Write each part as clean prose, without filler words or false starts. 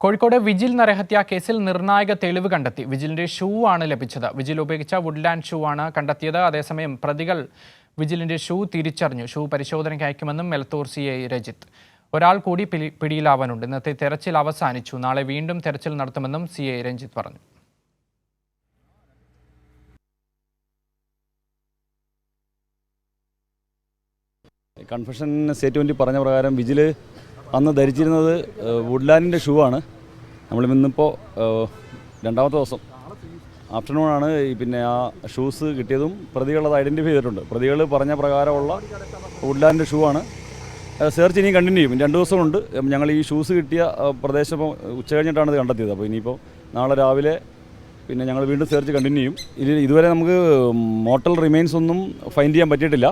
Kozhikode vigil നരഹത്യാ കേസിൽ നിർണായക തെളിവ് കണ്ടെത്തി. വിജിലിന്റെ ഷൂ ആണ് ലഭിച്ചത്. വിജിൽ ഉപയോഗിച്ച വുഡ്ലാൻഡ് ഷൂ ആണ് കണ്ടെത്തിയത്. അതേസമയം പ്രതികൾ വിജിലിന്റെ ഷൂ തിരിച്ചറിഞ്ഞു. ഷൂ പരിശോധനയ്ക്ക് അയക്കുമെന്നും എലത്തൂർ CI രജിത്ത്. ഒരാൾ കൂടി പിടിയിലാവാനുണ്ട്. ഇന്നത്തെ തെരച്ചിൽ അവസാനിച്ചു. നാളെ വീണ്ടും തെരച്ചിൽ നടത്തുമെന്നും CI രഞ്ജിത്ത് പറഞ്ഞു. കൺഫെഷൻ സ്റ്റേറ്റ് വേണ്ടി പറഞ്ഞ പ്രകാരം വിജിൽ അന്ന് ധരിച്ചിരുന്നത് വുഡ്ലാൻഡിൻ്റെ ഷൂ ആണ്. നമ്മളിന്നിപ്പോൾ രണ്ടാമത്തെ ദിവസം ആഫ്റ്റർനൂണാണ് പിന്നെ ആ ഷൂസ് കിട്ടിയതും പ്രതികളത് ഐഡൻറ്റിഫൈ ചെയ്തിട്ടുണ്ട്. പ്രതികൾ പറഞ്ഞ പ്രകാരമുള്ള വുഡ്ലാൻഡിൻ്റെ ഷൂ ആണ്. സെർച്ച് ഇനിയും കണ്ടിന്യൂ ചെയ്യും. 2 ദിവസമുണ്ട്. ഞങ്ങൾ ഈ ഷൂസ് കിട്ടിയ പ്രദേശം ഉച്ച കഴിഞ്ഞിട്ടാണ് ഇത് കണ്ടെത്തിയത്. അപ്പോൾ ഇനിയിപ്പോൾ നാളെ രാവിലെ പിന്നെ ഞങ്ങൾ വീണ്ടും സെർച്ച് കണ്ടിന്യൂ ചെയ്യും. ഇതുവരെ നമുക്ക് മോർട്ടൽ റിമെയിൻസ് ഒന്നും ഫൈൻഡ് ചെയ്യാൻ പറ്റിയിട്ടില്ല.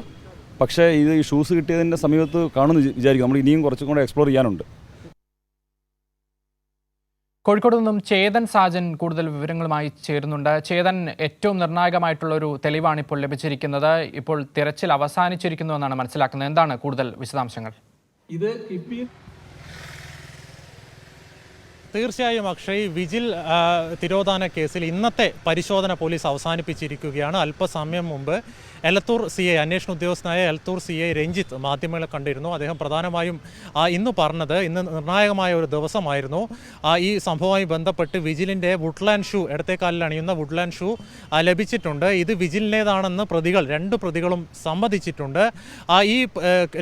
പക്ഷേ ഇത് ഈ ഷൂസ് കിട്ടിയതിൻ്റെ സമീപത്ത് കാണുമെന്ന് വിചാരിക്കും. നമ്മൾ ഇനിയും കുറച്ചും കൂടെ എക്സ്പ്ലോർ ചെയ്യാനുണ്ട്. കോഴിക്കോട് നിന്നും ചേതൻ സാജൻ കൂടുതൽ വിവരങ്ങളുമായി ചേരുന്നുണ്ട്. ചേതൻ, ഏറ്റവും നിർണായകമായിട്ടുള്ളൊരു തെളിവാണ് ഇപ്പോൾ ലഭിച്ചിരിക്കുന്നത്. ഇപ്പോൾ തിരച്ചിൽ അവസാനിച്ചിരിക്കുന്നു എന്നാണ് മനസ്സിലാക്കുന്നത്. എന്താണ് കൂടുതൽ വിശദാംശങ്ങൾ? തീർച്ചയായും അക്ഷയ്, വിജിൽ തിരോധാന കേസിൽ ഇന്നത്തെ പരിശോധന പോലീസ് അവസാനിപ്പിച്ചിരിക്കുകയാണ്. അല്പസമയം മുമ്പ് എലത്തൂർ CI, അന്വേഷണ ഉദ്യോഗസ്ഥനായ എലത്തൂർ CI രഞ്ജിത്ത് മാധ്യമങ്ങളെ കണ്ടിരുന്നു. അദ്ദേഹം പ്രധാനമായും ഇന്ന് പറഞ്ഞത് ഇന്ന് നിർണായകമായ ഒരു ദിവസമായിരുന്നു. ഈ സംഭവവുമായി ബന്ധപ്പെട്ട് വിജിലിൻ്റെ വുഡ്ലാൻഡ് ഷൂ, ഇടത്തേക്കാലിൽ അണിയുന്ന വുഡ്ലാൻഡ് ഷൂ ലഭിച്ചിട്ടുണ്ട്. ഇത് വിജിലിൻ്റേതാണെന്ന് 2 പ്രതികളും സമ്മതിച്ചിട്ടുണ്ട്. ഈ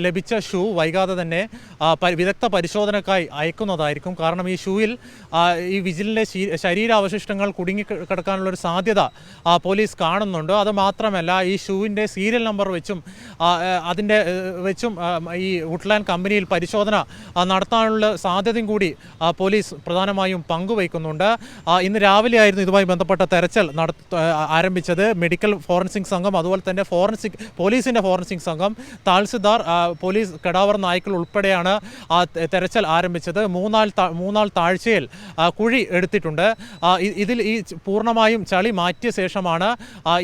ലഭിച്ച ഷൂ വൈകാതെ തന്നെ വിദഗ്ധ പരിശോധനക്കായി അയക്കുന്നതായിരിക്കും. കാരണം ഈ ഷൂവിൽ ഈ വിജിലിൻ്റെ ശരീരാവശിഷ്ടങ്ങൾ കുടുങ്ങിക്കിടക്കാനുള്ളൊരു സാധ്യത പോലീസ് കാണുന്നുണ്ട്. അത് മാത്രമല്ല, ഈ ഷൂവിൻ്റെ സീരിയൽ നമ്പർ വെച്ചും ഈ വുഡ്ലാൻഡ് കമ്പനിയിൽ പരിശോധന നടത്താനുള്ള സാധ്യതയും കൂടി പോലീസ് പ്രധാനമായും പങ്കുവയ്ക്കുന്നുണ്ട്. ഇന്ന് രാവിലെയായിരുന്നു ഇതുമായി ബന്ധപ്പെട്ട തെരച്ചിൽ ആരംഭിച്ചത്. മെഡിക്കൽ ഫോറൻസിക് സംഘം, അതുപോലെ തന്നെ പോലീസിൻ്റെ ഫോറൻസിക് സംഘം, താൽസിദാർ, പോലീസ് കടാവർ നായ്ക്കൾ ഉൾപ്പെടെയാണ് തെരച്ചിൽ ആരംഭിച്ചത്. മൂന്നാൾ താഴ്ചയിൽ കുഴി എടുത്തിട്ടുണ്ട്. ഇതിൽ ഈ പൂർണ്ണമായും ചളി മാറ്റിയ ശേഷമാണ്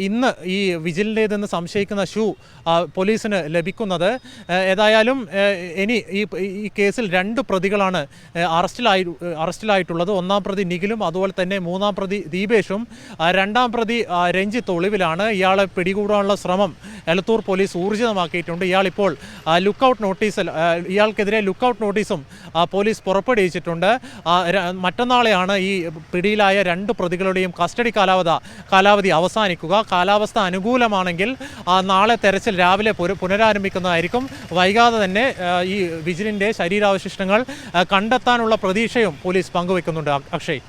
ഇന്ന് ഈ വിജിലിൻ്റേതെന്ന് സംശയിക്കുന്ന ഷൂ പോലീസിന് ലഭിക്കുന്നത്. ഏതായാലും ഇനി ഈ കേസിൽ 2 പ്രതികളാണ് അറസ്റ്റിലായിട്ടുള്ളത്. 1-ാം പ്രതി നിഖിലും അതുപോലെ തന്നെ 3-ാം പ്രതി ദീപേഷും. 2-ാം പ്രതി രഞ്ജിത്ത് ഒളിവിലാണ്. ഇയാളെ പിടികൂടാനുള്ള ശ്രമം എലത്തൂർ പോലീസ് ഊർജിതമാക്കിയിട്ടുണ്ട്. ഇയാളിപ്പോൾ ഇയാൾക്കെതിരെ ലുക്കൌട്ട് നോട്ടീസും പോലീസ് പുറപ്പെടുവിച്ചിട്ടുണ്ട്. മറ്റന്നാളെയാണ് ഈ പിടിയിലായ 2 പ്രതികളുടെയും കസ്റ്റഡി കാലാവധി അവസാനിക്കുക. കാലാവസ്ഥ അനുകൂലമാണെങ്കിൽ നാളെ തെരച്ചിൽ രാവിലെ പുനരാരംഭിക്കുന്നതായിരിക്കും. വൈകാതെ തന്നെ ഈ വിജിലിൻ്റെ ശരീരാവശിഷ്ടങ്ങൾ കണ്ടെത്താനുള്ള പ്രതീക്ഷയും പോലീസ് പങ്കുവെക്കുന്നുണ്ട്. അക്ഷയ്.